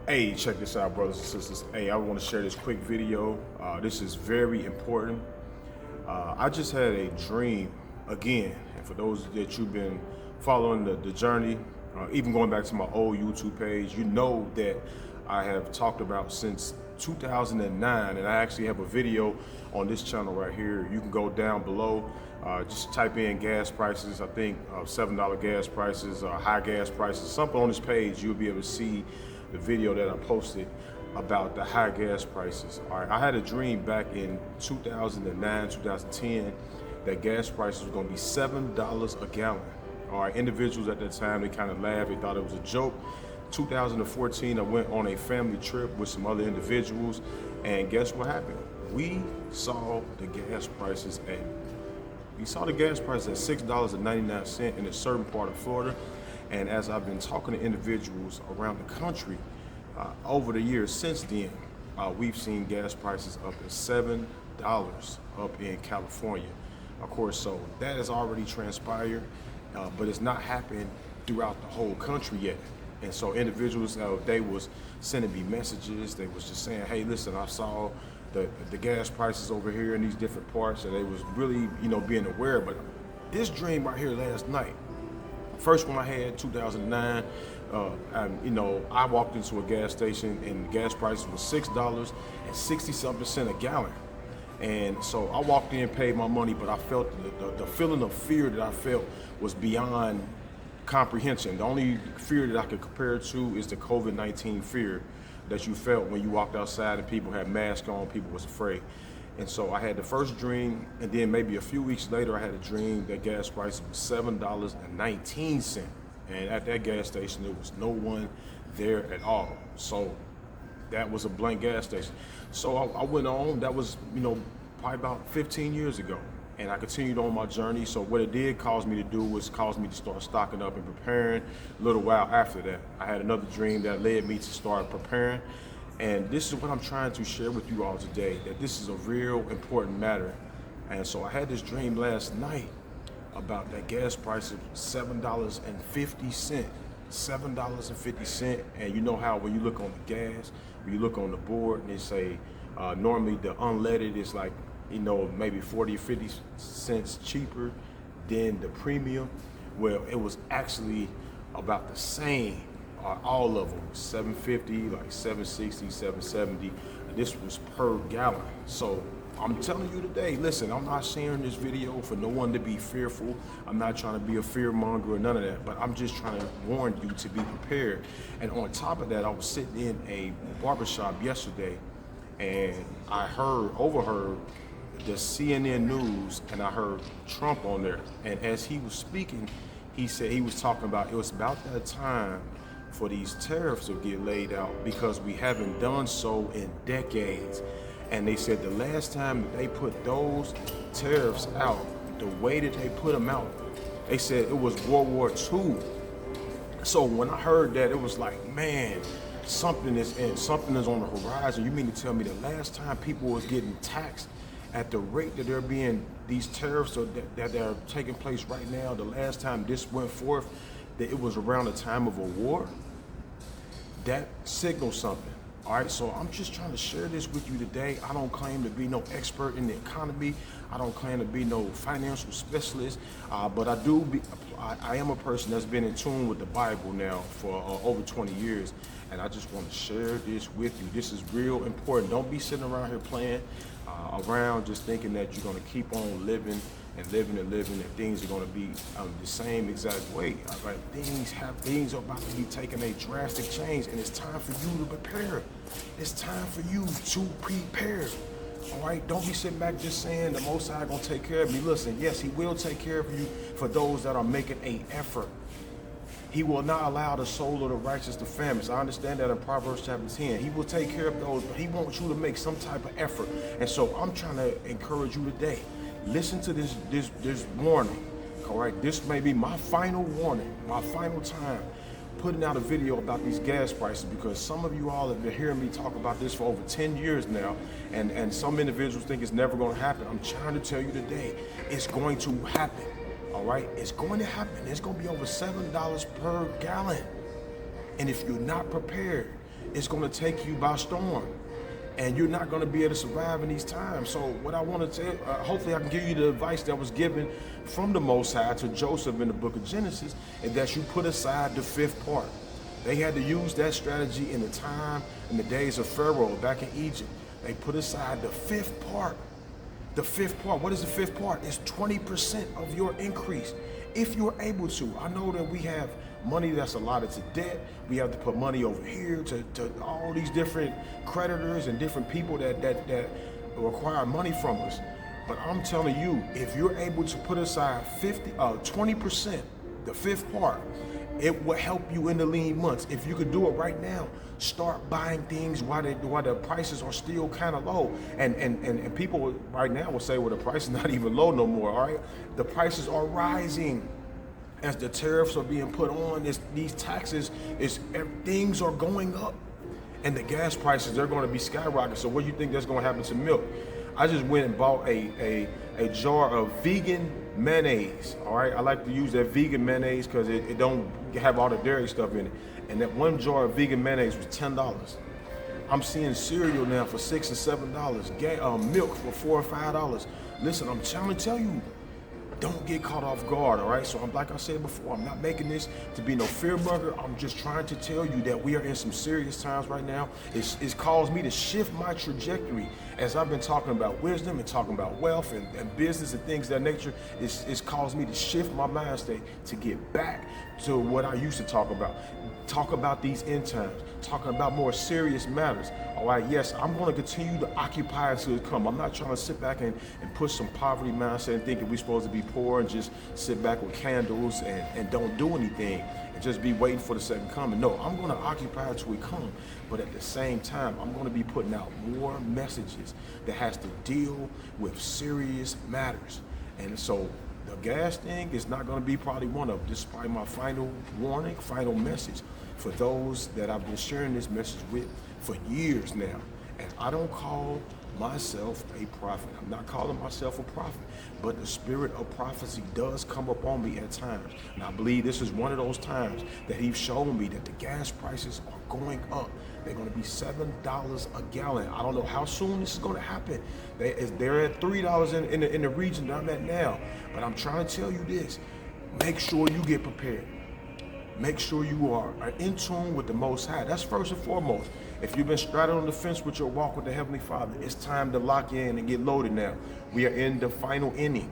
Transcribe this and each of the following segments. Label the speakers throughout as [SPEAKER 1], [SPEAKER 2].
[SPEAKER 1] Hey, check this out, brothers and sisters. Hey, I want to share this quick video. This is very important. I just had a dream again, and for those that you've been following the journey, even going back to my old YouTube page, you know that I have talked about since 2009, and I actually have a video on this channel right here. You can go down below, just type in gas prices. I think $7 gas prices, high gas prices, something on this page. You'll be able to see the video that I posted about the high gas prices. All right, I had a dream back in 2009, 2010 that gas prices were going to be $7 a gallon. All right, individuals at that time, they kind of laughed, they thought it was a joke. 2014, I went on a family trip with some other individuals, and guess what happened? We saw the gas prices at $6.99 in a certain part of Florida. And as I've been talking to individuals around the country over the years since then, we've seen gas prices up at $7 up in California. Of course, so that has already transpired, but it's not happened throughout the whole country yet. And so individuals, they was sending me messages. They was just saying, hey, listen, I saw the gas prices over here in these different parts, and they was really, being aware. But this dream right here last night, first one I had, 2009, I walked into a gas station and the gas prices was $6 and 60-something a gallon. And so I walked in, paid my money, but I felt the feeling of fear that I felt was beyond comprehension. The only fear that I could compare it to is the COVID-19 fear that you felt when you walked outside and people had masks on, people was afraid. And so I had the first dream, and then maybe a few weeks later, I had a dream that gas price was $7.19. And at that gas station, there was no one there at all. So that was a blank gas station. So I went on, that was, probably about 15 years ago. And I continued on my journey. So what it did cause me to do was cause me to start stocking up and preparing. A little while after that, I had another dream that led me to start preparing. And this is what I'm trying to share with you all today, that this is a real important matter. And so I had this dream last night about that gas price of $7.50. $7.50. And you know how when you look on the gas, when you look on the board and they say normally the unleaded is like, maybe 40 or 50 cents cheaper than the premium. Well, it was actually about the same. All of them, 750, like 760, 770. And this was per gallon. So I'm telling you today, listen, I'm not sharing this video for no one to be fearful. I'm not trying to be a fear monger or none of that, but I'm just trying to warn you to be prepared. And on top of that, I was sitting in a barbershop yesterday and I overheard the CNN news, and I heard Trump on there. And as he was speaking, he said he was talking about it was about that time for these tariffs to get laid out because we haven't done so in decades. And they said the last time that they put those tariffs out, the way that they put them out, they said it was World War II. So when I heard that, it was like, man, something is on the horizon. You mean to tell me the last time people was getting taxed at the rate that they're being, these tariffs that are taking place right now, the last time this went forth, that it was around the time of a war? That signals something. All right, so I'm just trying to share this with you today. I don't claim to be no expert in the economy. I don't claim to be no financial specialist, but I am a person that's been in tune with the Bible now for over 20 years, and I just want to share this with you. This is real important. Don't be sitting around here playing around just thinking that you're going to keep on living and things are going to be the same exact way. Right? Things are about to be taking a drastic change, and it's time for you to prepare. It's time for you to prepare. All right, don't be sitting back just saying the Most High gonna take care of me. Listen, yes, He will take care of you for those that are making an effort. He will not allow the soul of the righteous to famish. I understand that in Proverbs chapter 10. He will take care of those, but He wants you to make some type of effort. And so I'm trying to encourage you today. Listen to this warning. All right, this may be my final warning, my final time putting out a video about these gas prices, because some of you all have been hearing me talk about this for over 10 years now, and some individuals think it's never going to happen. I'm trying to tell you today, it's going to happen. All right, it's going to happen. It's going to be over $7 per gallon. And if you're not prepared, it's going to take you by storm. And you're not going to be able to survive in these times. So what I want to tell, hopefully I can give you the advice that was given from the Most High to Joseph in the book of Genesis, and that you put aside the fifth part. They had to use that strategy in the days of Pharaoh back in Egypt. They put aside the fifth part. The fifth part, what is the fifth part? It's 20% of your increase, if you're able to. I know that we have money that's allotted to debt. We have to put money over here to all these different creditors and different people that require money from us. But I'm telling you, if you're able to put aside 20%, the fifth part, it will help you in the lean months. If you could do it right now, start buying things while the prices are still kind of low. And people right now will say, well, the price is not even low no more, all right? The prices are rising as the tariffs are being put on. These taxes, things are going up. And the gas prices, they're going to be skyrocketing. So what do you think that's going to happen to milk? I just went and bought a jar of vegan mayonnaise, all right? I like to use that vegan mayonnaise because it don't have all the dairy stuff in it. And that one jar of vegan mayonnaise was $10. I'm seeing cereal now for $6 and $7, milk for $4 or $5. Listen, I'm trying to tell you, don't get caught off guard, all right? So like I said before, I'm not making this to be no fear monger. I'm just trying to tell you that we are in some serious times right now. It's caused me to shift my trajectory. As I've been talking about wisdom and talking about wealth and business and things of that nature, it's caused me to shift my mind state to get back to what I used to talk about. Talk about these end times, talking about more serious matters. All right, yes, I'm going to continue to occupy until it comes. I'm not trying to sit back and push some poverty mindset and thinking we're supposed to be poor and just sit back with candles and don't do anything and just be waiting for the second coming. No, I'm going to occupy until it comes. But at the same time, I'm going to be putting out more messages that has to deal with serious matters. And so the gas thing is not going to be probably one of them. This is probably my final warning, final message for those that I've been sharing this message with for years now. And I don't call myself a prophet. I'm not calling myself a prophet, but the spirit of prophecy does come upon me at times. And I believe this is one of those times that he's shown me that the gas prices are going up. They're going to be $7 a gallon. I don't know how soon this is going to happen. They're at $3 in the region that I'm at now. But I'm trying to tell you this. Make sure you get prepared. Make sure you are in tune with the Most High. That's first and foremost. If you've been straddling on the fence with your walk with the Heavenly Father, it's time to lock in and get loaded now. We are in the final inning.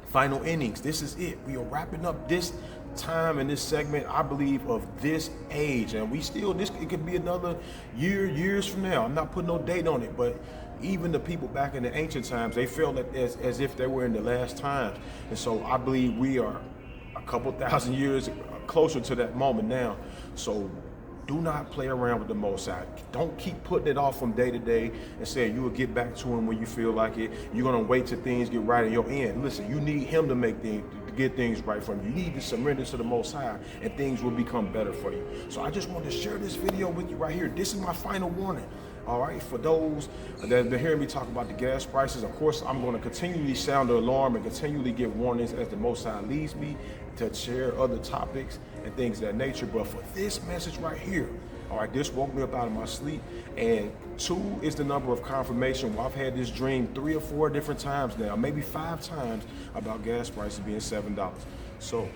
[SPEAKER 1] Final innings. This is it. We are wrapping up this time in this segment, I believe, of this age. And it could be another years from now. I'm not putting no date on it, but even the people back in the ancient times, they felt as if they were in the last times. And so I believe we are a couple thousand years closer to that moment now. So do not play around with the Most High. Don't keep putting it off from day to day and saying you will get back to him when you feel like it. You're going to wait till things get right in your end. Listen, you need him to get things right from you. You need to surrender to the Most High and things will become better for you. So I just wanted to share this video with you right here. This is my final warning. All right, for those that have been hearing me talk about the gas prices, of course, I'm going to continually sound the alarm and continually give warnings as the Most High leads me to share other topics and things of that nature. But for this message right here, all right, this woke me up out of my sleep. And 2 is the number of confirmation. Well, I've had this dream 3 or 4 different times now, maybe 5 times, about gas prices being $7. So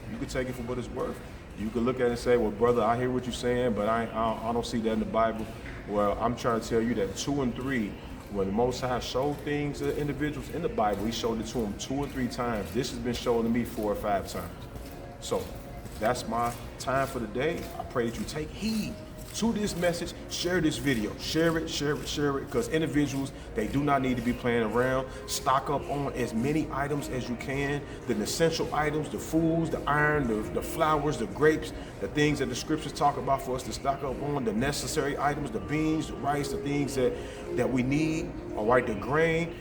[SPEAKER 1] you can take it for what it's worth. You can look at it and say, well, brother, I hear what you're saying, but I don't see that in the Bible. Well, I'm trying to tell you that 2 and 3, when the Most High showed things to individuals in the Bible, he showed it to them 2 or 3 times. This has been shown to me 4 or 5 times. So that's my time for the day. I pray that you take heed to this message. Share this video. Share it, because individuals, they do not need to be playing around. Stock up on as many items as you can. The essential items, the foods, the iron, the flowers, the grapes, the things that the scriptures talk about for us to stock up on, the necessary items, the beans, the rice, the things that we need, all right, the grain.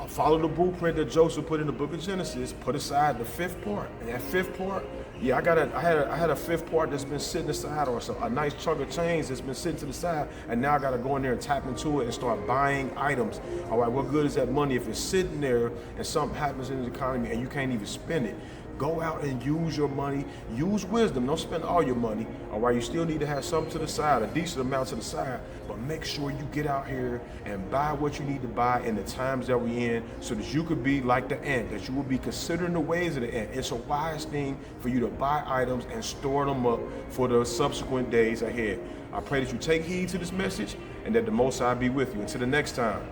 [SPEAKER 1] Follow the blueprint that Joseph put in the book of Genesis. Put aside the 5th part. And that 5th part, yeah, I had a 5th part that's been sitting aside, or a nice chunk of change that's been sitting to the side, and now I got to go in there and tap into it and start buying items. All right, what good is that money if it's sitting there and something happens in the economy and you can't even spend it? Go out and use your money. Use wisdom. Don't spend all your money. All right, you still need to have something to the side, a decent amount to the side, but make sure you get out here and buy what you need to buy in the times that we're in, so that you could be like the ant, that you will be considering the ways of the ant. It's a wise thing for you to buy items and store them up for the subsequent days ahead. I pray that you take heed to this message and that the Most High be with you. Until the next time.